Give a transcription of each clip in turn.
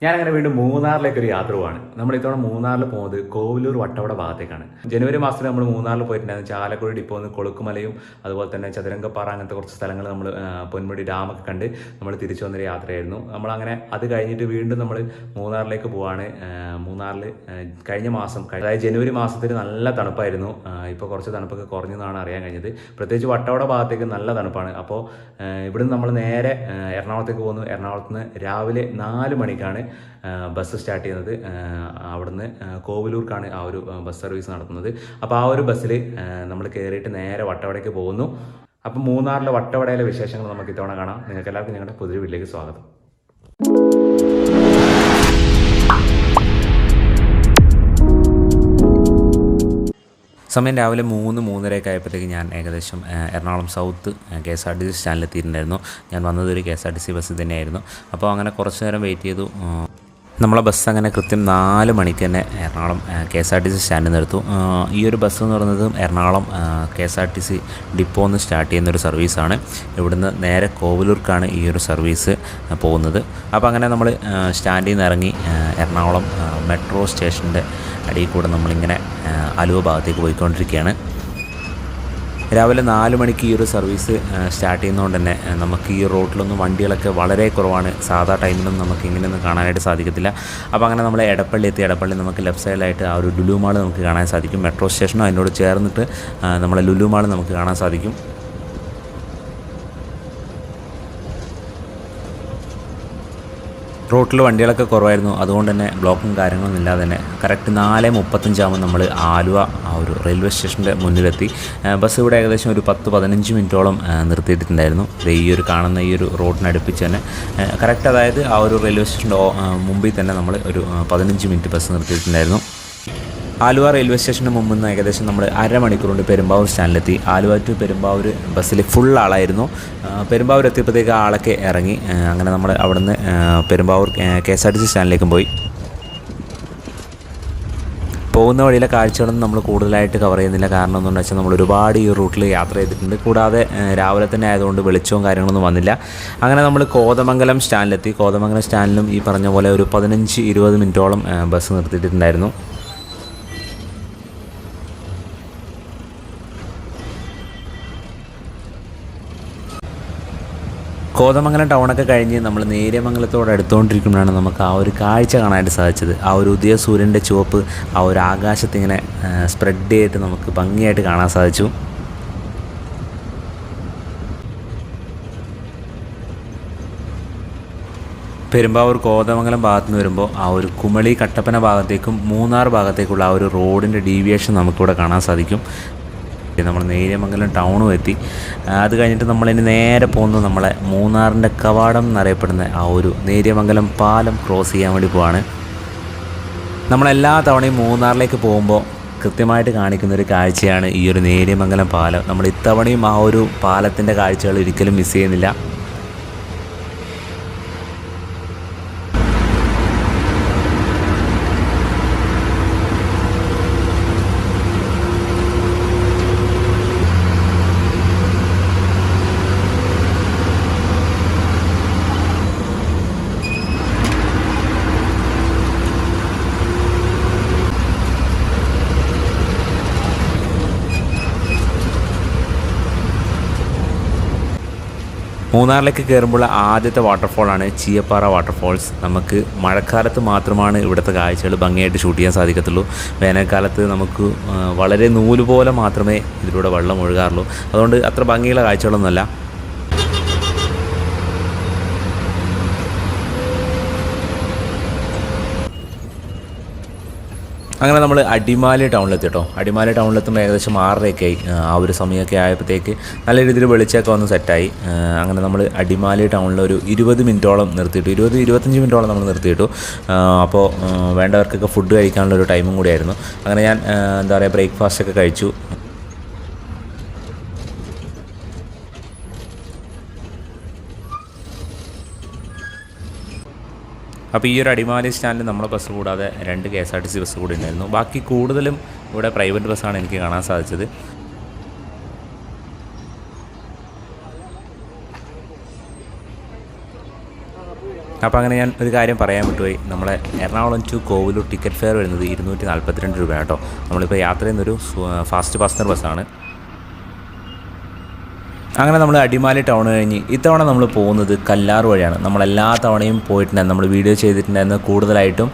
ഞാനങ്ങനെ വീണ്ടും മൂന്നാറിലേക്ക് ഒരു യാത്ര പോവാണ്. നമ്മൾ ഇത്തവണ മൂന്നാറിൽ പോകുന്നത് കോവിലൂർ വട്ടവട ഭാഗത്തേക്കാണ്. ജനുവരി മാസത്തിൽ നമ്മൾ മൂന്നാറിൽ പോയിട്ടുണ്ടായിരുന്നു. ചാലക്കുടി ഡിപ്പോന്ന് കൊളുക്കുമലയും അതുപോലെ തന്നെ ചതുരംഗപ്പാറ അങ്ങനത്തെ കുറച്ച് സ്ഥലങ്ങൾ നമ്മൾ പൊന്മുടി ഡാമൊക്കെ കണ്ട് നമ്മൾ തിരിച്ചു വന്നൊരു യാത്രയായിരുന്നു. നമ്മളങ്ങനെ അത് കഴിഞ്ഞിട്ട് വീണ്ടും നമ്മൾ മൂന്നാറിലേക്ക് പോവാണ്. മൂന്നാറിൽ കഴിഞ്ഞ മാസം അതായത് ജനുവരി മാസത്തിൽ നല്ല തണുപ്പായിരുന്നു. ഇപ്പോൾ കുറച്ച് തണുപ്പൊക്കെ കുറഞ്ഞെന്നാണ് അറിയാൻ കഴിഞ്ഞത്. പ്രത്യേകിച്ച് വട്ടവട ഭാഗത്തേക്ക് നല്ല തണുപ്പാണ്. അപ്പോൾ ഇവിടുന്ന് നമ്മൾ നേരെ എറണാകുളത്തേക്ക് പോകുന്നു. എറണാകുളത്ത് നിന്ന് രാവിലെ 4 മണിക്കാണ് ബസ് സ്റ്റാർട്ട് ചെയ്യുന്നത്. അവിടുന്ന് കോവിലൂർക്കാണ് ആ ഒരു ബസ് സർവീസ് നടത്തുന്നത്. അപ്പോൾ ആ ഒരു ബസ്സിൽ നമ്മൾ കയറിയിട്ട് നേരെ വട്ടവടയ്ക്ക് പോകുന്നു. അപ്പം മൂന്നാറിലെ വട്ടവടയിലെ വിശേഷങ്ങൾ നമുക്ക് ഇത്തവണ കാണാം. നിങ്ങൾക്ക് എല്ലാവർക്കും ഞങ്ങളുടെ പുതിയ വീട്ടിലേക്ക് സ്വാഗതം. സമയം രാവിലെ 3-3:30 ആയപ്പോഴത്തേക്ക് ഞാൻ ഏകദേശം എറണാകുളം സൗത്ത് KSRTC സ്റ്റാൻഡിലെത്തിയിട്ടുണ്ടായിരുന്നു. ഞാൻ വന്നത് ഒരു KSRTC ബസ് തന്നെയായിരുന്നു. അപ്പോൾ അങ്ങനെ കുറച്ച് നേരം വെയിറ്റ് ചെയ്തു. നമ്മളെ ബസ് അങ്ങനെ കൃത്യം 4 മണിക്ക് തന്നെ എറണാകുളം KSRTC സ്റ്റാൻഡിൽ നിർത്തു. ഈ ഒരു ബസ് എന്ന് പറയുന്നത് എറണാകുളം KSRTC ഡിപ്പോന്ന് സ്റ്റാർട്ട് ചെയ്യുന്നൊരു സർവീസാണ്. ഇവിടുന്ന് നേരെ കോവിലൂർക്കാണ് ഈ ഒരു സർവീസ് പോകുന്നത്. അപ്പോൾ അങ്ങനെ നമ്മൾ സ്റ്റാൻഡിൽ നിന്ന് ഇറങ്ങി എറണാകുളം മെട്രോ സ്റ്റേഷൻ്റെ അടിയിൽ കൂടെ നമ്മളിങ്ങനെ ആലുവ ഭാഗത്തേക്ക് പോയിക്കൊണ്ടിരിക്കുകയാണ്. രാവിലെ 4 മണിക്ക് ഈ ഒരു സർവീസ് സ്റ്റാർട്ട് ചെയ്യുന്നതുകൊണ്ട് തന്നെ നമുക്ക് ഈ റോഡിലൊന്നും വണ്ടികളൊക്കെ വളരെ കുറവാണ്. സാധാ ടൈമിലൊന്നും നമുക്ക് ഇങ്ങനെയൊന്നും കാണാനായിട്ട് സാധിക്കത്തില്ല. അപ്പോൾ അങ്ങനെ നമ്മൾ എടപ്പള്ളി എത്തി. എടപ്പള്ളി നമുക്ക് ലെഫ്റ്റ് സൈഡിലായിട്ട് ആ ഒരു ലുലു മാൾ നമുക്ക് കാണാൻ സാധിക്കും. മെട്രോ സ്റ്റേഷനും അതിനോട് ചേർന്നിട്ട് നമ്മളെ ലുലു മാൾ നമുക്ക് കാണാൻ സാധിക്കും. റോട്ടിൽ വണ്ടികളൊക്കെ കുറവായിരുന്നു. അതുകൊണ്ട് തന്നെ ബ്ലോക്കും കാര്യങ്ങളൊന്നും ഇല്ലാതെ തന്നെ കറക്റ്റ് 4:35 നമ്മൾ ആലുവ ആ ഒരു റെയിൽവേ സ്റ്റേഷൻ്റെ മുന്നിലെത്തി. ബസ് ഇവിടെ ഏകദേശം ഒരു 10-15 മിനിറ്റോളം നിർത്തിയിട്ടുണ്ടായിരുന്നു. ഈ ഒരു കാണുന്ന ഈ ഒരു റോഡിനടുപ്പിച്ച് തന്നെ കറക്റ്റ്, അതായത് ആ ഒരു റെയിൽവേ സ്റ്റേഷൻ്റെ മുമ്പിൽ തന്നെ നമ്മൾ ഒരു 15 മിനിറ്റ് ബസ് നിർത്തിയിട്ടുണ്ടായിരുന്നു. ആലുവ റെയിൽവേ സ്റ്റേഷന് മുമ്പിൽ നിന്ന് ഏകദേശം നമ്മൾ അരമണിക്കൂർ കൊണ്ട് പെരുമ്പാവൂർ സ്റ്റാൻഡിലെത്തി. ആലുവ ടു പെരുമ്പാവൂർ ബസ്സിൽ ഫുൾ ആളായിരുന്നു. പെരുമ്പാവൂർ എത്തിയപ്പോഴത്തേക്ക് ആളൊക്കെ ഇറങ്ങി. അങ്ങനെ നമ്മൾ അവിടെ നിന്ന് പെരുമ്പാവൂർ KSRTC സ്റ്റാൻഡിലേക്കും പോയി. പോകുന്ന വഴിയിലെ കാഴ്ചകളൊന്നും നമ്മൾ കൂടുതലായിട്ട് കവർ ചെയ്യുന്നില്ല. കാരണം എന്താണെന്ന് വെച്ചാൽ നമ്മൾ ഒരുപാട് ഈ റൂട്ടിൽ യാത്ര ചെയ്തിട്ടുണ്ട്. കൂടാതെ രാവിലെ തന്നെ ആയതുകൊണ്ട് വെളിച്ചവും കാര്യങ്ങളൊന്നും വന്നില്ല. അങ്ങനെ നമ്മൾ കോതമംഗലം സ്റ്റാൻഡിലെത്തി. കോതമംഗലം സ്റ്റാൻഡിലും ഈ പറഞ്ഞ പോലെ ഒരു 15-20 മിനിറ്റോളം ബസ് നിർത്തിയിട്ടുണ്ടായിരുന്നു. കോതമംഗലം ടൗണൊക്കെ കഴിഞ്ഞ് നമ്മൾ നേര്യമംഗലത്തോട് അടുത്തുകൊണ്ടിരിക്കുമ്പോഴാണ് നമുക്ക് ആ ഒരു കാഴ്ച കാണാനായിട്ട് സാധിച്ചത്. ആ ഒരു ഉദയ സൂര്യൻ്റെ ചുവപ്പ് ആ ഒരു ആകാശത്തിങ്ങനെ സ്പ്രെഡ് ചെയ്തിട്ട് നമുക്ക് ഭംഗിയായിട്ട് കാണാൻ സാധിച്ചു. പെരുമ്പാവൂർ കോതമംഗലം ഭാഗത്ത് നിന്ന് വരുമ്പോൾ ആ ഒരു കുമളി കട്ടപ്പന ഭാഗത്തേക്കും മൂന്നാർ ഭാഗത്തേക്കുള്ള ആ ഒരു റോഡിൻ്റെ ഡീവിയേഷൻ നമുക്കിവിടെ കാണാൻ സാധിക്കും. നമ്മൾ നേര്യമംഗലം ടൗണും എത്തി. അത് കഴിഞ്ഞിട്ട് നമ്മളിനി നേരെ പോകുന്നത് നമ്മളെ മൂന്നാറിൻ്റെ കവാടം എന്നറിയപ്പെടുന്ന ആ ഒരു നേര്യമംഗലം പാലം ക്രോസ് ചെയ്യാൻ വേണ്ടി പോവാണ്. നമ്മളെല്ലാ തവണയും മൂന്നാറിലേക്ക് പോകുമ്പോൾ കൃത്യമായിട്ട് കാണിക്കുന്നൊരു കാഴ്ചയാണ് ഈ ഒരു നേര്യമംഗലം പാലം. നമ്മൾ ഇത്തവണയും ആ ഒരു പാലത്തിൻ്റെ കാഴ്ചകൾ ഒരിക്കലും മിസ് ചെയ്യുന്നില്ല. മൂന്നാറിലേക്ക് കയറുമ്പോൾ ആദ്യത്തെ വാട്ടർഫോളാണ് ചീയപ്പാറ വാട്ടർഫോൾസ്. നമുക്ക് മഴക്കാലത്ത് മാത്രമാണ് ഇവിടുത്തെ കാഴ്ചകൾ ഭംഗിയായിട്ട് ഷൂട്ട് ചെയ്യാൻ സാധിക്കത്തുള്ളൂ. വേനൽക്കാലത്ത് നമുക്ക് വളരെ നൂല് പോലെ മാത്രമേ ഇതിലൂടെ വെള്ളം ഒഴുകാറുള്ളൂ. അതുകൊണ്ട് അത്ര ഭംഗിയുള്ള കാഴ്ചകളൊന്നുമല്ല. അങ്ങനെ നമ്മൾ അടിമാലി ടൗണിലെത്തി കേട്ടോ. അടിമാലി ടൗണിലെത്തുമ്പോൾ ഏകദേശം 6:30 ആയി. ആ ഒരു സമയമൊക്കെ ആയപ്പോഴത്തേക്ക് നല്ല രീതിയിൽ വെളിച്ചമൊക്കെ വന്ന് സെറ്റായി. അങ്ങനെ നമ്മൾ അടിമാലി ടൗണിൽ ഒരു 20 മിനിറ്റോളം നിർത്തിയിട്ടു. 20-25 മിനിറ്റോളം നമ്മൾ നിർത്തിയിട്ടു. അപ്പോൾ വേണ്ടവർക്കൊക്കെ ഫുഡ് കഴിക്കാനുള്ള ഒരു ടൈമും കൂടിയായിരുന്നു. അങ്ങനെ ഞാൻ എന്താ പറയുക, ബ്രേക്ക്ഫാസ്റ്റൊക്കെ കഴിച്ചു. അപ്പോൾ ഈ ഒരു അടിമാലി സ്റ്റാൻഡിൽ നമ്മളെ ബസ് കൂടാതെ 2 KSRTC ബസ് കൂടി ഉണ്ടായിരുന്നു. ബാക്കി കൂടുതലും ഇവിടെ പ്രൈവറ്റ് ബസ്സാണ് എനിക്ക് കാണാൻ സാധിച്ചത്. അപ്പോൾ അങ്ങനെ ഞാൻ ഒരു കാര്യം പറയാൻ വിട്ടുപോയി. നമ്മളെ Ernakulam to Kovilur ticket fare വരുന്നത് 242 രൂപ കേട്ടോ. നമ്മളിപ്പോൾ യാത്ര ചെയ്യുന്നൊരു ഫാസ്റ്റ് പാസഞ്ചർ ബസ്സാണ്. അങ്ങനെ നമ്മൾ അടിമാലി ടൗൺ കഴിഞ്ഞ് ഇത്തവണ നമ്മൾ പോകുന്നത് കല്ലാർ വഴിയാണ്. നമ്മളെല്ലാ തവണയും പോയിട്ടുണ്ടായിരുന്നു, നമ്മൾ വീഡിയോ ചെയ്തിട്ടുണ്ടായിരുന്നു കൂടുതലായിട്ടും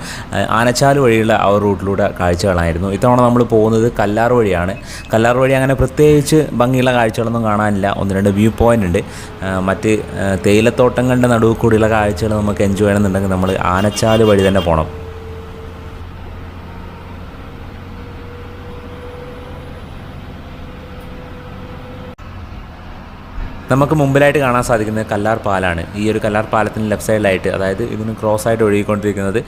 ആനച്ചാൽ വഴിയുള്ള ആ റൂട്ടിലൂടെ കാഴ്ചകളായിരുന്നു. ഇത്തവണ നമ്മൾ പോകുന്നത് കല്ലാർ വഴിയാണ്. കല്ലാർ വഴി അങ്ങനെ പ്രത്യേകിച്ച് ഭംഗിയുള്ള കാഴ്ചകളൊന്നും കാണാനില്ല. 1-2 വ്യൂ പോയിൻ്റ് ഉണ്ട്. മറ്റ് തേയിലത്തോട്ടങ്ങളുടെ നടുവ് കൂടിയുള്ള കാഴ്ചകൾ നമുക്ക് എൻജോയ് ചെയ്യണമെന്നുണ്ടെങ്കിൽ നമ്മൾ ആനച്ചാൽ വഴി തന്നെ പോകണം. നമുക്ക് മുമ്പിലായിട്ട് കാണാൻ സാധിക്കുന്നത് കല്ലാർ പാലാണ്. ഈ ഒരു കല്ലാർ പാലത്തിന് ലെഫ്റ്റ് സൈഡിലായിട്ട്, അതായത് ഇതിന് ക്രോസ് ആയിട്ട് ഒഴുകിക്കൊണ്ടിരിക്കുന്നത്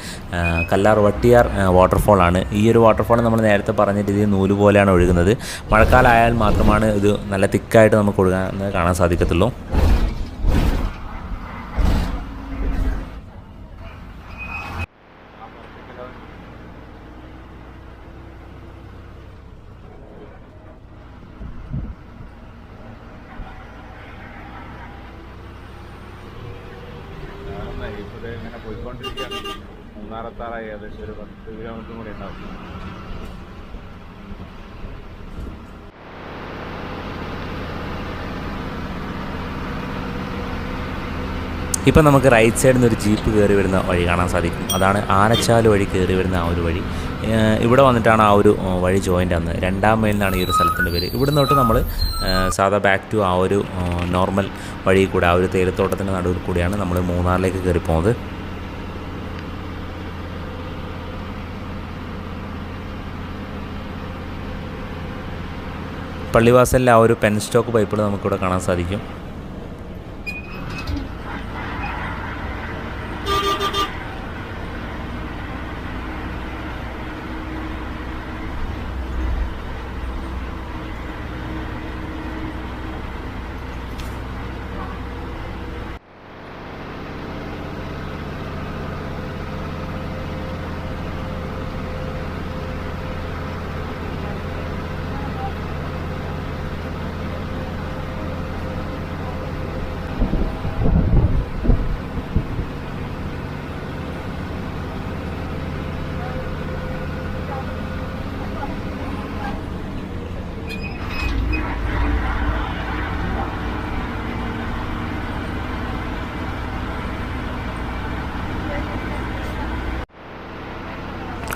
കല്ലാർ വട്ടിയാർ വാട്ടർഫോളാണ്. ഈ ഒരു വാട്ടർഫോൾ നമ്മൾ നേരത്തെ പറഞ്ഞ രീതിയിൽ നൂല് പോലെയാണ് ഒഴുകുന്നത്. മഴക്കാലമായാൽ മാത്രമാണ് ഇത് നല്ല തിക്കായിട്ട് നമുക്ക് ഒഴുകാൻ കാണാൻ സാധിക്കത്തുള്ളൂ. ഇങ്ങനെ പോയിക്കൊണ്ടിരിക്കുകയാണ്. മൂന്നാറത്താറായി ഏകദേശം ഒരു 10 കിലോമീറ്ററും കൂടി ഉണ്ടാവും. ഇപ്പം നമുക്ക് റൈറ്റ് സൈഡിൽ നിന്ന് ഒരു ജീപ്പ് കയറി വരുന്ന വഴി കാണാൻ സാധിക്കും. അതാണ് ആനച്ചാൽ വഴി കയറി വരുന്ന ആ ഒരു വഴി. ഇവിടെ വന്നിട്ടാണ് ആ ഒരു വഴി ജോയിൻ്റ് ആകുന്നത്. 2-ാം മൈൽ എന്നാണ് ഈ ഒരു സ്ഥലത്തിൻ്റെ പേര്. ഇവിടെ നിന്നോട്ട് നമ്മൾ സാധാ ബാക്ക് ടു ആ ഒരു നോർമൽ വഴി കൂടെ, ആ ഒരു തേയിലത്തോട്ടത്തിൻ്റെ നടുവിൽ കൂടിയാണ് നമ്മൾ മൂന്നാറിലേക്ക് കയറി പോകുന്നത്. പള്ളിവാസലിലെ ആ ഒരു പെൻ സ്റ്റോക്ക് പൈപ്പുകൾ നമുക്കിവിടെ കാണാൻ സാധിക്കും.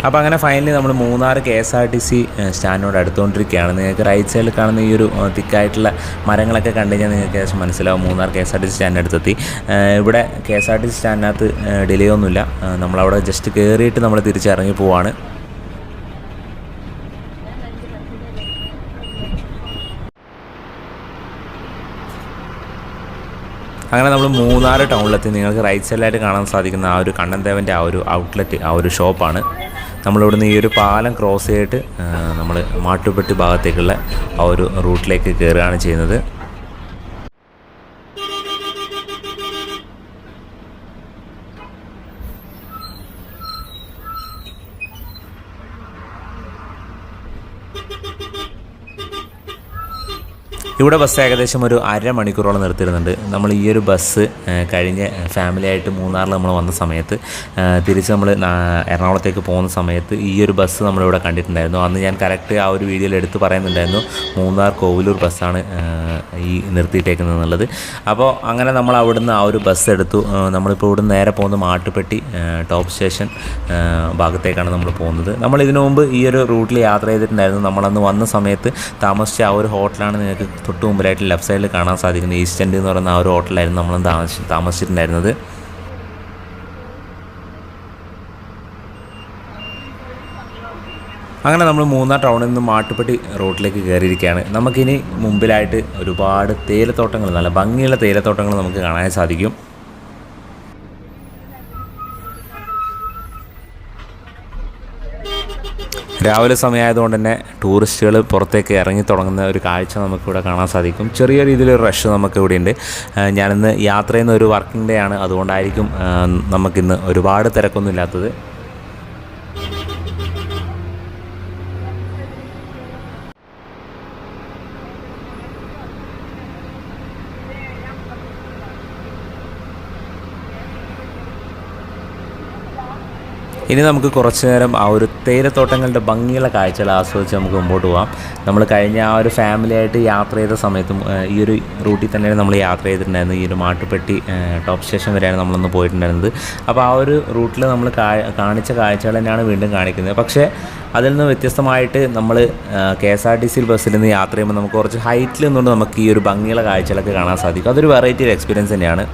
അപ്പോൾ അങ്ങനെ ഫൈനലി നമ്മൾ മൂന്നാർ KSRTC സ്റ്റാൻഡിനോട് അടുത്തുകൊണ്ടിരിക്കുകയാണ്. നിങ്ങൾക്ക് റൈറ്റ് സൈഡിൽ കാണുന്ന ഈ ഒരു തിക്കായിട്ടുള്ള മരങ്ങളൊക്കെ കണ്ടു കഴിഞ്ഞാൽ നിങ്ങൾക്ക് ഏകദേശം മനസ്സിലാവും മൂന്നാർ KSRTC സ്റ്റാൻഡിൻ്റെ അടുത്തെത്തി. ഇവിടെ KSRTC സ്റ്റാൻഡിനകത്ത് ഡിലേ ഒന്നുമില്ല. നമ്മളവിടെ ജസ്റ്റ് കയറിയിട്ട് നമ്മൾ തിരിച്ചിറങ്ങി പോവാണ്. അങ്ങനെ നമ്മൾ മൂന്നാർ ടൗണിലെത്തി. നിങ്ങൾക്ക് റൈറ്റ് സൈഡിലായിട്ട് കാണാൻ സാധിക്കുന്ന ആ ഒരു കണ്ണൻദേവൻ്റെ ആ ഒരു ഔട്ട്ലെറ്റ്, ആ ഒരു ഷോപ്പാണ്. നമ്മളിവിടുന്ന് ഈ ഒരു പാലം ക്രോസ് ചെയ്തിട്ട് നമ്മൾ മാട്ടുപ്പെട്ടി ഭാഗത്തേക്കുള്ള ആ ഒരു റൂട്ടിലേക്ക് കയറുകയാണ് ചെയ്യുന്നത്. ഇവിടെ ബസ് ഏകദേശം ഒരു അരമണിക്കൂറോളം നിർത്തിയിരുന്നുണ്ട്. നമ്മൾ ഈ ഒരു ബസ് കഴിഞ്ഞ ഫാമിലിയായിട്ട് മൂന്നാറിൽ നമ്മൾ വന്ന സമയത്ത് തിരിച്ച് നമ്മൾ എറണാകുളത്തേക്ക് പോകുന്ന സമയത്ത് ഈ ഒരു ബസ് നമ്മളിവിടെ കണ്ടിട്ടുണ്ടായിരുന്നു. അന്ന് ഞാൻ കറക്റ്റ് ആ ഒരു വീഡിയോയിൽ എടുത്ത് പറയുന്നുണ്ടായിരുന്നു മൂന്നാർ കോവിലൂർ ബസ്സാണ് ഈ നിർത്തിയിട്ടേക്കുന്നത് എന്നുള്ളത്. അപ്പോൾ അങ്ങനെ നമ്മൾ അവിടുന്ന് ആ ഒരു ബസ് എടുത്തു. നമ്മളിപ്പോൾ ഇവിടുന്ന് നേരെ പോകുന്ന മാട്ടുപ്പെട്ടി ടോപ്പ് സ്റ്റേഷൻ ഭാഗത്തേക്കാണ് നമ്മൾ പോകുന്നത്. നമ്മൾ ഇതിനു മുമ്പ് ഈ ഒരു റൂട്ടിൽ യാത്ര ചെയ്തിട്ടുണ്ടായിരുന്നു. നമ്മളന്ന് വന്ന സമയത്ത് താമസിച്ച ആ ഒരു ഹോട്ടലാണ് നിങ്ങൾക്ക് തൊട്ട് മുമ്പിലായിട്ട് ലെഫ്റ്റ് സൈഡിൽ കാണാൻ സാധിക്കുന്നത്. ഈസ്റ്റ് എൻഡ് എന്ന് പറയുന്ന ആ ഒരു ഹോട്ടലായിരുന്നു നമ്മൾ താമസിച്ചിട്ടുണ്ടായിരുന്നത്. അങ്ങനെ നമ്മൾ മൂന്നാർ ടൗണിൽ നിന്ന് മാട്ടുപ്പെട്ടി റോഡിലേക്ക് കയറിയിരിക്കുകയാണ്. നമുക്കിനി മുമ്പിലായിട്ട് ഒരുപാട് തേയിലത്തോട്ടങ്ങൾ, നല്ല ഭംഗിയുള്ള തേയിലത്തോട്ടങ്ങൾ നമുക്ക് കാണാൻ സാധിക്കും. രാവിലെ സമയമായതുകൊണ്ട് തന്നെ ടൂറിസ്റ്റുകൾ പുറത്തേക്ക് ഇറങ്ങി തുടങ്ങുന്ന ഒരു കാഴ്ച നമുക്കിവിടെ കാണാൻ സാധിക്കും. ചെറിയ രീതിയിലൊരു റഷ് നമുക്കിവിടെ ഉണ്ട്. ഞാനിന്ന് യാത്ര ചെയ്യുന്ന ഒരു വർക്കിംഗ് ഡേ ആണ്, അതുകൊണ്ടായിരിക്കും നമുക്കിന്ന് ഒരുപാട് തിരക്കൊന്നും ഇല്ലാത്തത്. ഇനി നമുക്ക് കുറച്ച് നേരം ആ ഒരു തേയിലത്തോട്ടങ്ങളുടെ ഭംഗിയുള്ള കാഴ്ചകൾ ആസ്വദിച്ച് നമുക്ക് മുമ്പോട്ട് പോകാം. നമ്മൾ കഴിഞ്ഞ ആ ഒരു ഫാമിലിയായിട്ട് യാത്ര ചെയ്ത സമയത്തും ഈ ഒരു റൂട്ടിൽ തന്നെയാണ് നമ്മൾ യാത്ര ചെയ്തിട്ടുണ്ടായിരുന്നത്. ഈ ഒരു മാട്ടുപ്പെട്ടി ടോപ്പ് സ്റ്റേഷൻ വരെയാണ് നമ്മളൊന്ന് പോയിട്ടുണ്ടായിരുന്നത്. അപ്പോൾ ആ ഒരു റൂട്ടിൽ നമ്മൾ കാണിച്ച കാഴ്ചകൾ തന്നെയാണ് വീണ്ടും കാണിക്കുന്നത്. പക്ഷേ അതിൽ നിന്ന് വ്യത്യസ്തമായിട്ട് നമ്മൾ KSRTC ബസ്സിൽ നിന്ന് യാത്ര ചെയ്യുമ്പോൾ നമുക്ക് കുറച്ച് ഹൈറ്റിൽ നിന്നുകൊണ്ട് നമുക്ക് ഈ ഒരു ഭംഗിയുള്ള കാഴ്ചകളൊക്കെ കാണാൻ സാധിക്കും. അതൊരു വെറൈറ്റി ഒരു എക്സ്പീരിയൻസ് തന്നെയാണ്.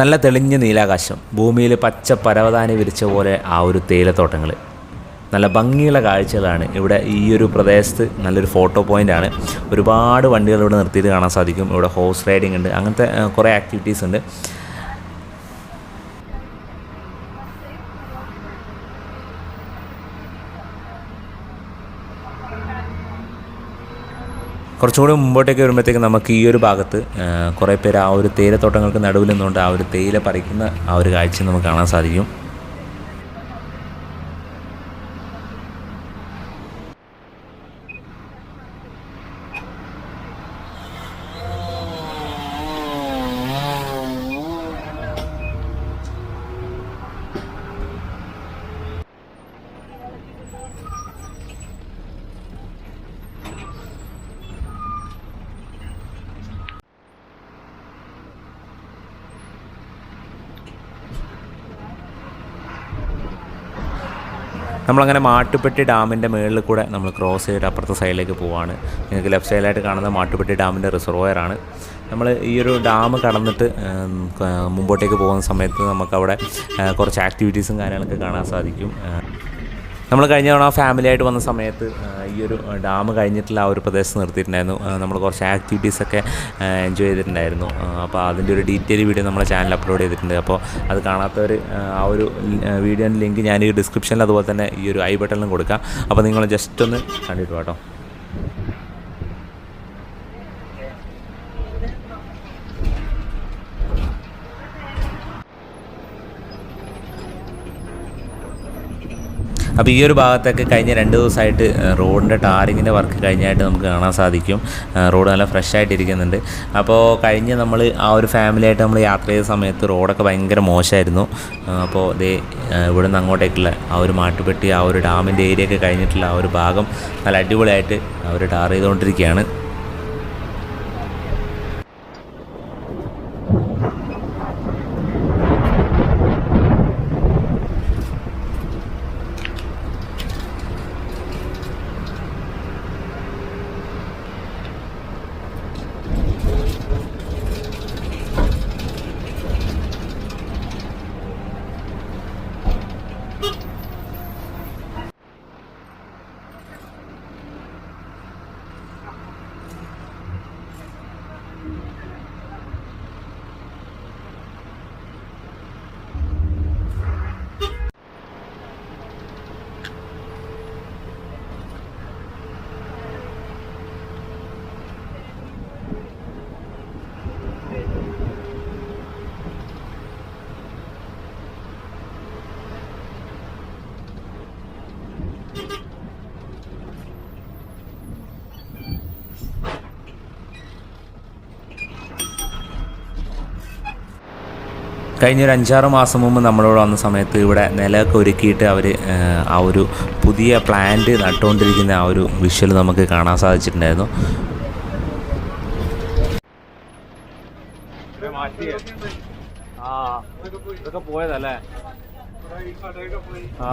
നല്ല തെളിഞ്ഞ നീലാകാശം, ഭൂമിയിൽ പച്ച പരവതാനി വിരിച്ച പോലെ ആ ഒരു തേയിലത്തോട്ടങ്ങൾ, നല്ല ഭംഗിയുള്ള കാഴ്ചകളാണ് ഇവിടെ. ഈ ഒരു പ്രദേശത്ത് നല്ലൊരു ഫോട്ടോ പോയിൻ്റാണ്. ഒരുപാട് വണ്ടികൾ ഇവിടെ നിർത്തിയിട്ട് കാണാൻ സാധിക്കും. ഇവിടെ ഹോഴ്സ് റൈഡിങ് ഉണ്ട്, അങ്ങനത്തെ കുറേ ആക്ടിവിറ്റീസ് ഉണ്ട്. കുറച്ചുകൂടി മുമ്പോട്ടേക്ക് വരുമ്പോഴത്തേക്ക് നമുക്ക് ഈ ഒരു ഭാഗത്ത് കുറേ പേര് ആ ഒരു തേയിലത്തോട്ടങ്ങൾക്ക് നടുവിൽ നിന്നുകൊണ്ട് ആ ഒരു തേയില പറിക്കുന്ന ആ ഒരു കാഴ്ച നമുക്ക് കാണാൻ സാധിക്കും. നമ്മളങ്ങനെ മാട്ടുപ്പെട്ടി ഡാമിൻ്റെ മുകളിൽ കൂടെ നമ്മൾ ക്രോസ് ചെയ്തിട്ട് അപ്പുറത്തെ സൈഡിലേക്ക് പോവുകയാണ്. നിങ്ങൾക്ക് ലെഫ്റ്റ് സൈഡിലായിട്ട് കാണുന്ന മാട്ടുപ്പെട്ടി ഡാമിൻ്റെ റിസർവോയറാണ്. നമ്മൾ ഈ ഒരു ഡാം കടന്നിട്ട് മുമ്പോട്ടേക്ക് പോകുന്ന സമയത്ത് നമുക്കവിടെ കുറച്ച് ആക്ടിവിറ്റീസും കാര്യങ്ങളൊക്കെ കാണാൻ സാധിക്കും. നമ്മൾ കഴിഞ്ഞ തവണ ഫാമിലിയായിട്ട് വന്ന സമയത്ത് ഈ ഒരു ഡാം കഴിഞ്ഞിട്ടുള്ള ആ ഒരു പ്രദേശത്ത് നിർത്തിയിട്ടുണ്ടായിരുന്നു. നമ്മൾ കുറച്ച് ആക്ടിവിറ്റീസൊക്കെ എൻജോയ് ചെയ്തിട്ടുണ്ടായിരുന്നു. അപ്പോൾ അതിൻ്റെ ഒരു ഡീറ്റെയിൽ വീഡിയോ നമ്മുടെ ചാനൽ അപ്ലോഡ് ചെയ്തിട്ടുണ്ട്. അപ്പോൾ അത് കാണാത്തവർ ആ ഒരു വീഡിയോൻ്റെ ലിങ്ക് ഞാൻ ഈ ഡിസ്ക്രിപ്ഷനിൽ അതുപോലെ തന്നെ ഈ ഒരു ഐ ബട്ടണിലും കൊടുക്കാം. അപ്പോൾ നിങ്ങൾ ജസ്റ്റ് ഒന്ന് കണ്ടിട്ട് കേട്ടോ. അപ്പോൾ ഈ ഒരു ഭാഗത്തൊക്കെ കഴിഞ്ഞ 2 ദിവസമായിട്ട് റോഡിൻ്റെ ടാറിങ്ങിൻ്റെ വർക്ക് കഴിഞ്ഞായിട്ട് നമുക്ക് കാണാൻ സാധിക്കും. റോഡ് നല്ല ഫ്രഷ് ആയിട്ടിരിക്കുന്നുണ്ട്. അപ്പോൾ കഴിഞ്ഞ് നമ്മൾ ആ ഒരു ഫാമിലിയായിട്ട് നമ്മൾ യാത്ര ചെയ്ത സമയത്ത് റോഡൊക്കെ ഭയങ്കര മോശമായിരുന്നു. അപ്പോൾ ഇവിടെ നിന്ന് അങ്ങോട്ടേക്കുള്ള ആ ഒരു മാട്ടുപ്പെട്ടി ആ ഒരു ഡാമിൻ്റെ ഏരിയയൊക്കെ കഴിഞ്ഞിട്ടുള്ള ആ ഒരു ഭാഗം നല്ല അടിപൊളിയായിട്ട് അവർ ടാർ ചെയ്തുകൊണ്ടിരിക്കുകയാണ്. കഴിഞ്ഞൊരു 5-6 മാസം മുമ്പ് നമ്മളോട് വന്ന സമയത്ത് ഇവിടെ നിലമൊക്കെ ഒരുക്കിയിട്ട് അവർ ആ ഒരു പുതിയ പ്ലാന്റ് നട്ടുകൊണ്ടിരിക്കുന്ന ആ ഒരു വിഷ്വൽ നമുക്ക് കാണാൻ സാധിച്ചിട്ടുണ്ടായിരുന്നു. ഇതൊക്കെ പോയതല്ലേ? ആ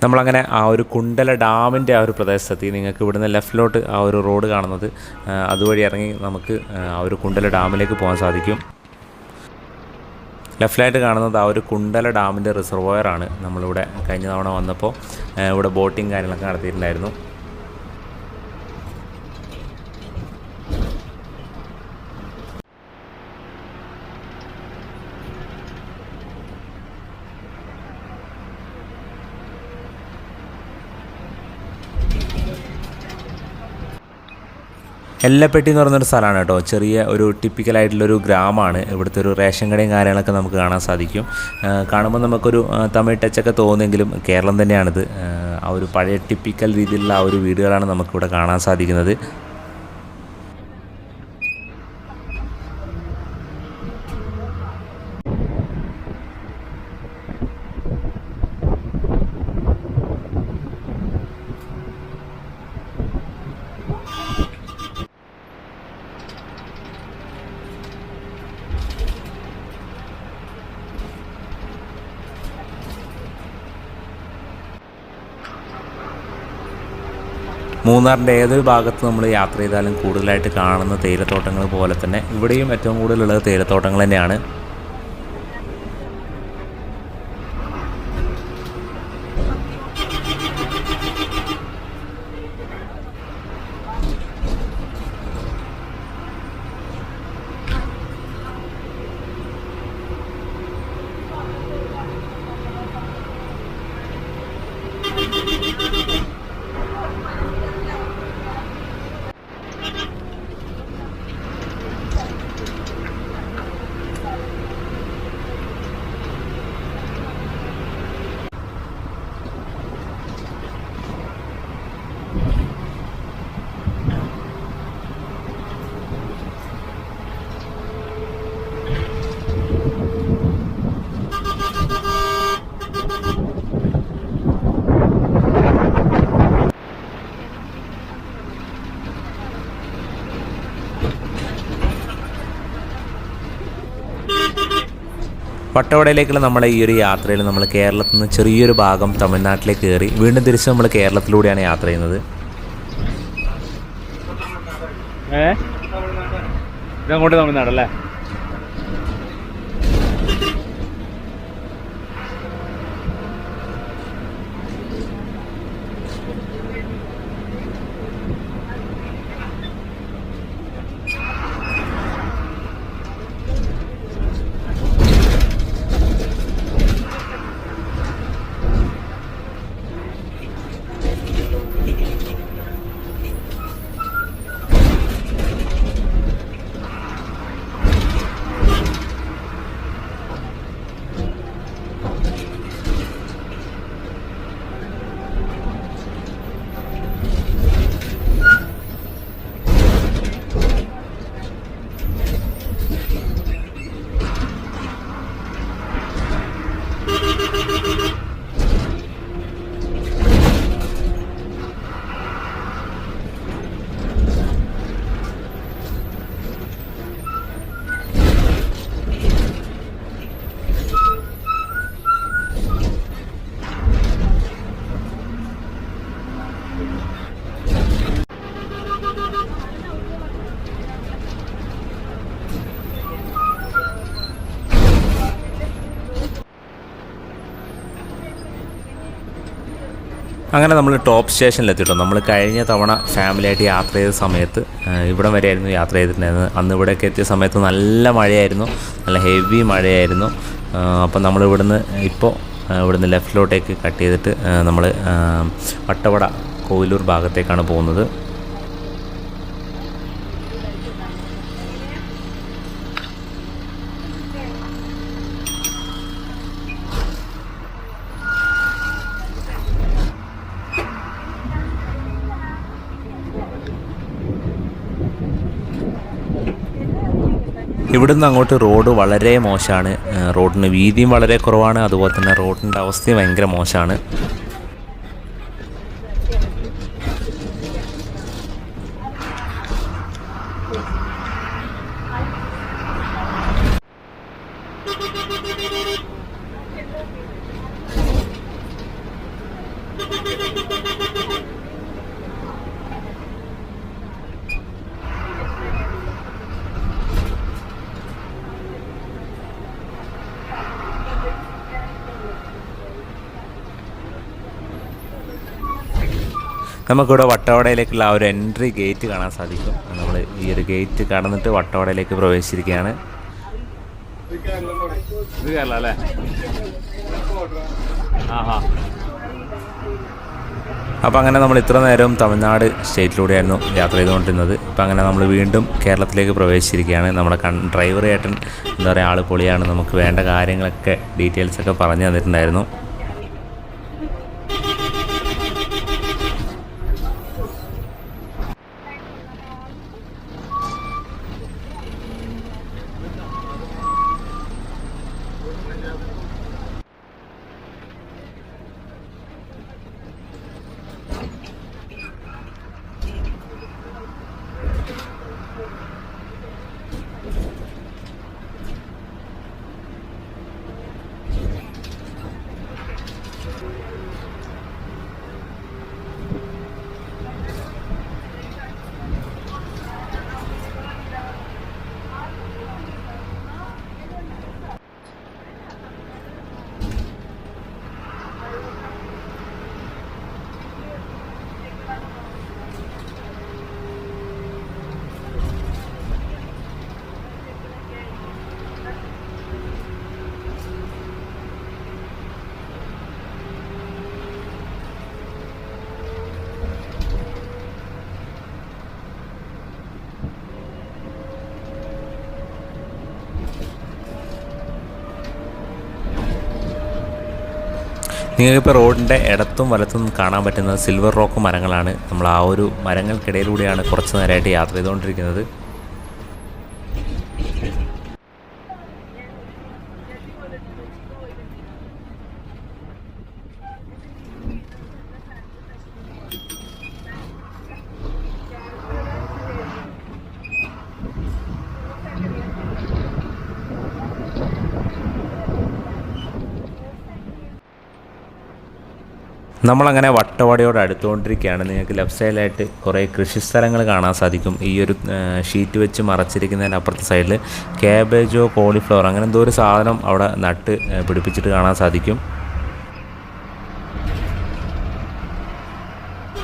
നമ്മളങ്ങനെ ആ ഒരു കുണ്ടല ഡാമിൻ്റെ ആ ഒരു പ്രദേശത്തെത്തി. നിങ്ങൾക്ക് ഇവിടുന്ന് ലെഫ്റ്റിലോട്ട് ആ ഒരു റോഡ് കാണുന്നത്, അതുവഴി ഇറങ്ങി നമുക്ക് ആ ഒരു കുണ്ടല ഡാമിലേക്ക് പോകാൻ സാധിക്കും. ലെഫ്റ്റിലായിട്ട് കാണുന്നത് ആ ഒരു കുണ്ടല ഡാമിൻ്റെ റിസർവോയറാണ്. നമ്മളിവിടെ കഴിഞ്ഞ തവണ വന്നപ്പോൾ ഇവിടെ ബോട്ടിങ് കാര്യങ്ങളൊക്കെ നടത്തിയിട്ടുണ്ടായിരുന്നു. എല്ലപ്പെട്ടി എന്ന് പറയുന്നൊരു സ്ഥലമാണ് കേട്ടോ. ചെറിയ ഒരു ടിപ്പിക്കലായിട്ടുള്ളൊരു ഗ്രാമമാണ്. ഇവിടുത്തെ ഒരു റേഷൻ കടയും കാര്യങ്ങളൊക്കെ നമുക്ക് കാണാൻ സാധിക്കും. കാണുമ്പോൾ നമുക്കൊരു തമിഴ് ടച്ചൊക്കെ തോന്നുമെങ്കിലും കേരളം തന്നെയാണിത്. ആ ഒരു പഴയ ടിപ്പിക്കൽ രീതിയിലുള്ള ആ ഒരു വീടുകളാണ് നമുക്കിവിടെ കാണാൻ സാധിക്കുന്നത്. മൂന്നാറിൻ്റെ ഏതൊരു ഭാഗത്ത് നമ്മൾ യാത്ര ചെയ്താലും കൂടുതലായിട്ട് കാണുന്ന തേയിലത്തോട്ടങ്ങൾ പോലെ തന്നെ ഇവിടെയും ഏറ്റവും കൂടുതലുള്ളത് തേയിലത്തോട്ടങ്ങൾ തന്നെയാണ്. വട്ടവടയിലേക്കുള്ള നമ്മുടെ ഈ ഒരു യാത്രയിൽ നമ്മൾ കേരളത്തിൽ നിന്ന് ചെറിയൊരു ഭാഗം തമിഴ്നാട്ടിലേക്ക് കയറി വീണ്ടും തിരിച്ച് നമ്മൾ കേരളത്തിലൂടെയാണ് യാത്ര ചെയ്യുന്നത്. ഇതങ്ങോട്ട് തമിഴ്നാടല്ലേ? അങ്ങനെ നമ്മൾ ടോപ്പ് സ്റ്റേഷനിലെത്തിയിട്ടോ. നമ്മൾ കഴിഞ്ഞ തവണ ഫാമിലിയായിട്ട് യാത്ര ചെയ്ത സമയത്ത് ഇവിടം വരെയായിരുന്നു യാത്ര ചെയ്തിട്ടുണ്ടായിരുന്നത്. അന്ന് ഇവിടെയൊക്കെ എത്തിയ സമയത്ത് നല്ല മഴയായിരുന്നു, നല്ല ഹെവി മഴയായിരുന്നു. അപ്പം നമ്മൾ ഇവിടുന്ന് ലെഫ്റ്റിലോട്ടേക്ക് കട്ട് ചെയ്തിട്ട് നമ്മൾ വട്ടവട കോവിലൂർ ഭാഗത്തേക്കാണ് പോകുന്നത്. ഇവിടുന്ന് അങ്ങോട്ട് റോഡ് വളരെ മോശമാണ്. റോഡിന് വീതിയും വളരെ കുറവാണ്. അതുപോലെ തന്നെ റോഡിൻ്റെ അവസ്ഥയും ഭയങ്കര മോശമാണ്. നമുക്കിവിടെ വട്ടവടയിലേക്കുള്ള ആ ഒരു എൻട്രി ഗേറ്റ് കാണാൻ സാധിക്കും. നമ്മൾ ഈ ഒരു ഗേറ്റ് കടന്നിട്ട് വട്ടവടയിലേക്ക് പ്രവേശിച്ചിരിക്കുകയാണ്. ഇത് കേരള അല്ലേ? ആഹാ. അപ്പോൾ അങ്ങനെ നമ്മൾ ഇത്ര നേരം തമിഴ്നാട് സ്റ്റേറ്റിലൂടെയായിരുന്നു യാത്ര ചെയ്തുകൊണ്ടിരുന്നത്. ഇപ്പം അങ്ങനെ നമ്മൾ വീണ്ടും കേരളത്തിലേക്ക് പ്രവേശിച്ചിരിക്കുകയാണ്. നമ്മുടെ ഡ്രൈവർ ചേട്ടൻ എന്താ പറയുക, ആൾ പൊളിയാണ്. നമുക്ക് വേണ്ട കാര്യങ്ങളൊക്കെ ഡീറ്റെയിൽസൊക്കെ പറഞ്ഞു തന്നിട്ടുണ്ടായിരുന്നു. നിങ്ങൾക്കിപ്പോൾ റോഡിൻ്റെ ഇടത്തും വലത്തും കാണാൻ പറ്റുന്നത് സിൽവർ റോക്ക് മരങ്ങളാണ്. നമ്മൾ ആ ഒരു മരങ്ങൾക്കിടയിലൂടെയാണ് കുറച്ച് നേരമായിട്ട് യാത്ര ചെയ്തുകൊണ്ടിരിക്കുന്നത്. നമ്മളങ്ങനെ വട്ടവടയോട് അടുത്തുകൊണ്ടിരിക്കുകയാണ്. നിങ്ങൾക്ക് ലെഫ്റ്റ് സൈഡിലായിട്ട് കുറേ കൃഷിസ്ഥലങ്ങൾ കാണാൻ സാധിക്കും. ഈ ഒരു ഷീറ്റ് വെച്ച് മറച്ചിരിക്കുന്നതിൻ്റെ അപ്പുറത്തെ സൈഡിൽ ക്യാബേജോ കോളിഫ്ലവർ അങ്ങനെ എന്തോ ഒരു സാധനം അവിടെ നട്ട് പിടിപ്പിച്ചിട്ട് കാണാൻ സാധിക്കും.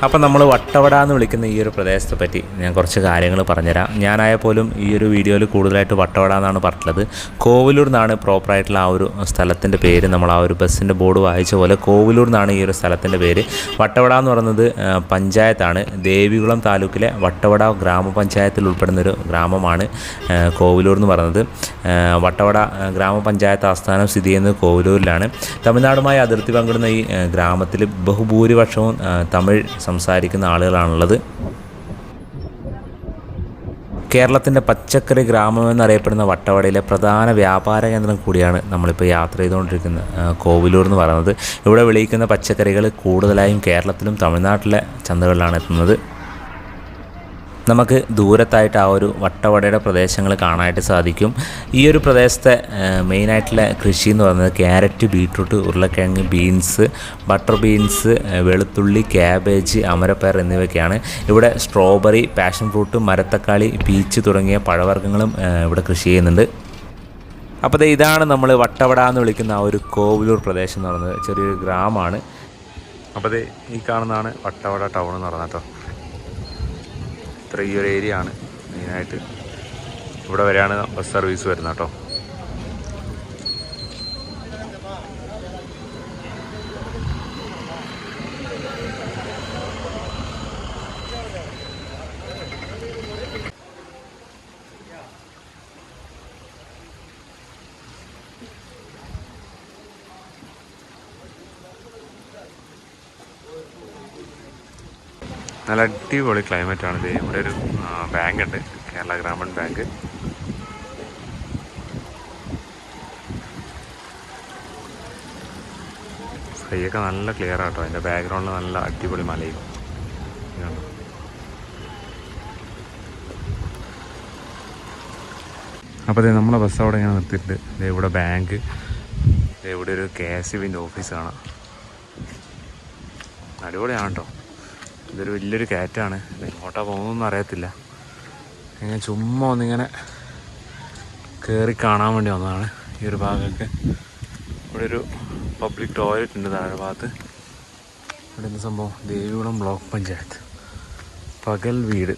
അപ്പം നമ്മൾ വട്ടവട എന്ന് വിളിക്കുന്ന ഈ ഒരു പ്രദേശത്തെ പറ്റി ഞാൻ കുറച്ച് കാര്യങ്ങൾ പറഞ്ഞുതരാം. ഞാനായ പോലും ഈ ഒരു വീഡിയോയിൽ കൂടുതലായിട്ട് വട്ടവട എന്നാണ് പറഞ്ഞിട്ടുള്ളത്. കോവിലൂർ എന്നാണ് പ്രോപ്പറായിട്ടുള്ള ആ ഒരു സ്ഥലത്തിൻ്റെ പേര്. നമ്മൾ ആ ഒരു ബസ്സിൻ്റെ ബോർഡ് വായിച്ച പോലെ കോവിലൂർ എന്നാണ് ഈ ഒരു സ്ഥലത്തിൻ്റെ പേര്. വട്ടവട എന്ന് പറയുന്നത് പഞ്ചായത്താണ്. ദേവികുളം താലൂക്കിലെ വട്ടവട ഗ്രാമപഞ്ചായത്തിൽ ഉൾപ്പെടുന്നൊരു ഗ്രാമമാണ് കോവിലൂർ എന്ന് പറയുന്നത്. വട്ടവട ഗ്രാമപഞ്ചായത്ത് ആസ്ഥാനം സ്ഥിതി ചെയ്യുന്നത് കോവിലൂരിലാണ്. തമിഴ്നാടുമായി അതിർത്തി പങ്കിടുന്ന ഈ ഗ്രാമത്തിൽ ബഹുഭൂരിപക്ഷവും തമിഴ് സംസാരിക്കുന്ന ആളുകളാണുള്ളത്. കേരളത്തിൻ്റെ പച്ചക്കറി ഗ്രാമം എന്നറിയപ്പെടുന്ന വട്ടവടയിലെ പ്രധാന വ്യാപാര കേന്ദ്രം കൂടിയാണ് നമ്മളിപ്പോൾ യാത്ര ചെയ്തുകൊണ്ടിരിക്കുന്ന കോവിലൂർ എന്ന് പറയുന്നത്. ഇവിടെ വിളയിക്കുന്ന പച്ചക്കറികൾ കൂടുതലായും കേരളത്തിലും തമിഴ്നാട്ടിലെ ചന്തകളിലാണ് എത്തുന്നത്. നമുക്ക് ദൂരത്തായിട്ട് ആ ഒരു വട്ടവടയുടെ പ്രദേശങ്ങൾ കാണാനായിട്ട് സാധിക്കും. ഈ ഒരു പ്രദേശത്തെ മെയിനായിട്ടുള്ള കൃഷി എന്ന് പറയുന്നത് ക്യാരറ്റ്, ബീട്രൂട്ട്, ഉരുളക്കിഴങ്ങ്, ബീൻസ്, ബട്ടർ ബീൻസ്, വെളുത്തുള്ളി, ക്യാബേജ്, അമരപ്പയർ എന്നിവയൊക്കെയാണ്. ഇവിടെ സ്ട്രോബെറി, പാഷൻ ഫ്രൂട്ട്, മരത്തക്കാളി, പീച്ച് തുടങ്ങിയ പഴവർഗ്ഗങ്ങളും ഇവിടെ കൃഷി ചെയ്യുന്നുണ്ട്. അപ്പോൾ ഇതാണ് നമ്മൾ വട്ടവട എന്ന് വിളിക്കുന്ന ആ ഒരു കോവിലൂർ പ്രദേശം എന്ന് പറയുന്നത്. ചെറിയൊരു ഗ്രാമമാണ്. അപ്പോൾ ഈ കാണുന്നതാണ് വട്ടവട ടൗൺ എന്ന് പറഞ്ഞാൽ കേട്ടോ. ഇത്ര ഈ ഒരു ഏരിയ ആണ് മെയിനായിട്ട്. ഇവിടെ വരെയാണ് ബസ് സർവീസ് വരുന്നത് കേട്ടോ. നല്ല അടിപൊളി ക്ലൈമറ്റാണിത്. ഇവിടെ ഒരു ബാങ്ക് ഉണ്ട്, കേരള ഗ്രാമീൺ ബാങ്ക്. സ്കൈയൊക്കെ നല്ല ക്ലിയർ ആട്ടോ. അതിൻ്റെ ബാക്ക്ഗ്രൗണ്ടിൽ നല്ല അടിപൊളി മലയും. അപ്പോൾ നമ്മളെ ബസ് അവിടെ ഇങ്ങനെ നിർത്തിയിട്ടുണ്ട്. ഇവിടെ ബാങ്ക്, ഇവിടെ ഒരു KSEBിൻ്റെ ഓഫീസ് കാണാം. അടിപൊളിയാണ് കേട്ടോ. ഇതൊരു വലിയൊരു കയറ്റാണ്. എങ്ങോട്ടാ പോകുന്നൊന്നും അറിയത്തില്ല. ഇങ്ങനെ ചുമ്മാ ഒന്നിങ്ങനെ കയറി കാണാൻ വേണ്ടി വന്നതാണ് ഈ ഒരു ഭാഗമൊക്കെ. ഇവിടെ ഒരു പബ്ലിക് ടോയ്ലറ്റ് ഉണ്ട് താഴെ ഭാഗത്ത്. ഇവിടെ എന്ത് സംഭവം? ദേവികുളം ബ്ലോക്ക് പഞ്ചായത്ത് പകൽ വീട്.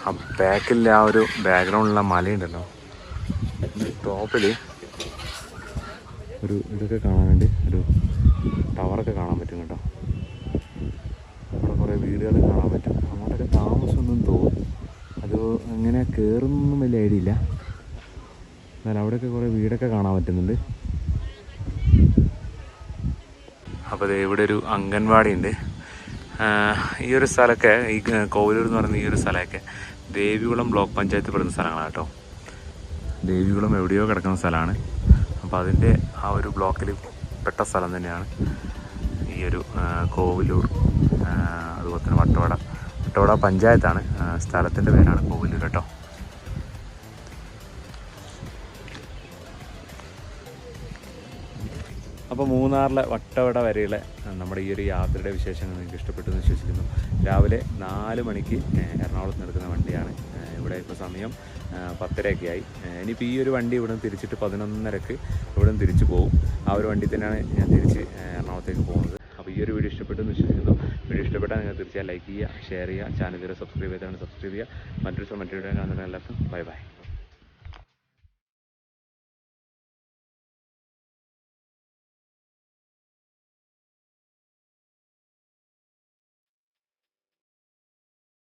ആ ബാക്കിൽ ആ ഒരു ബാക്ക്ഗ്രൗണ്ടിലുള്ള മലയുണ്ടല്ലോ, ടോപ്പിൽ ഒരു ഇതൊക്കെ കാണാനുണ്ട്, ഒരു ടവറൊക്കെ കാണാൻ പറ്റും കേട്ടോ. അവിടെ കുറേ വീടുകൾ കാണാൻ പറ്റും. അങ്ങോട്ടൊക്കെ താമസമൊന്നും തോന്നും. അത് എങ്ങനെ കയറുന്നൊന്നും വലിയ ഐഡിയ ഇല്ല. എന്നാൽ അവിടെയൊക്കെ കുറേ വീടൊക്കെ കാണാൻ പറ്റുന്നുണ്ട്. അപ്പോൾ ഇവിടെ ഒരു അംഗൻവാടി ഉണ്ട്. ഈ ഒരു സ്ഥലമൊക്കെ, ഈ കോവിലൂർ എന്ന് പറയുന്ന ഈ ഒരു സ്ഥലമൊക്കെ ദേവികുളം ബ്ലോക്ക് പഞ്ചായത്ത് പെടുന്ന സ്ഥലങ്ങളാണ് കേട്ടോ. ദേവികുളം എവിടെയോ കിടക്കുന്ന സ്ഥലമാണ്. അപ്പോൾ അതിൻ്റെ ആ ഒരു ബ്ലോക്കിൽ പെട്ട സ്ഥലം തന്നെയാണ് ഈ ഒരു കോവിലൂർ. അതുപോലെ തന്നെ വട്ടവട പഞ്ചായത്താണ്. സ്ഥലത്തിൻ്റെ പേരാണ് കോവിലൂർ കേട്ടോ. അപ്പോൾ മൂന്നാറിലെ വട്ടവട വരെയുള്ള നമ്മുടെ ഈ ഒരു യാത്രയുടെ വിശേഷങ്ങൾ നിങ്ങൾക്ക് ഇഷ്ടപ്പെട്ടു എന്ന് വിശ്വസിക്കുന്നു. രാവിലെ 4 മണിക്ക് എറണാകുളത്ത് നടക്കുന്ന വണ്ടിയാണ്. ഇവിടെ ഇപ്പോൾ സമയം 10:30 ആയി. ഇനിയിപ്പോൾ ഈ ഒരു വണ്ടി ഇവിടെ നിന്ന് തിരിച്ചിട്ട് 11:30 ഇവിടെ നിന്ന് തിരിച്ചു പോകും. ആ ഒരു വണ്ടി തന്നെയാണ് ഞാൻ തിരിച്ച് എറണാകുളത്തേക്ക് പോകുന്നത്. അപ്പോൾ ഈ ഒരു വീഡിയോ ഇഷ്ടപ്പെട്ടു എന്ന് വിശ്വസിക്കുന്നു. വീഡിയോ ഇഷ്ടപ്പെട്ടാൽ നിങ്ങൾ തീർച്ചയായും ലൈക്ക് ചെയ്യുക, ഷെയർ ചെയ്യുക, ചാനൽ സബ്സ്ക്രൈബ് ചെയ്താണ് സബ്സ്ക്രൈബ് ചെയ്യുക. മറ്റൊരു വീഡിയോ കാണുന്നതിന് എല്ലാവർക്കും ബൈ.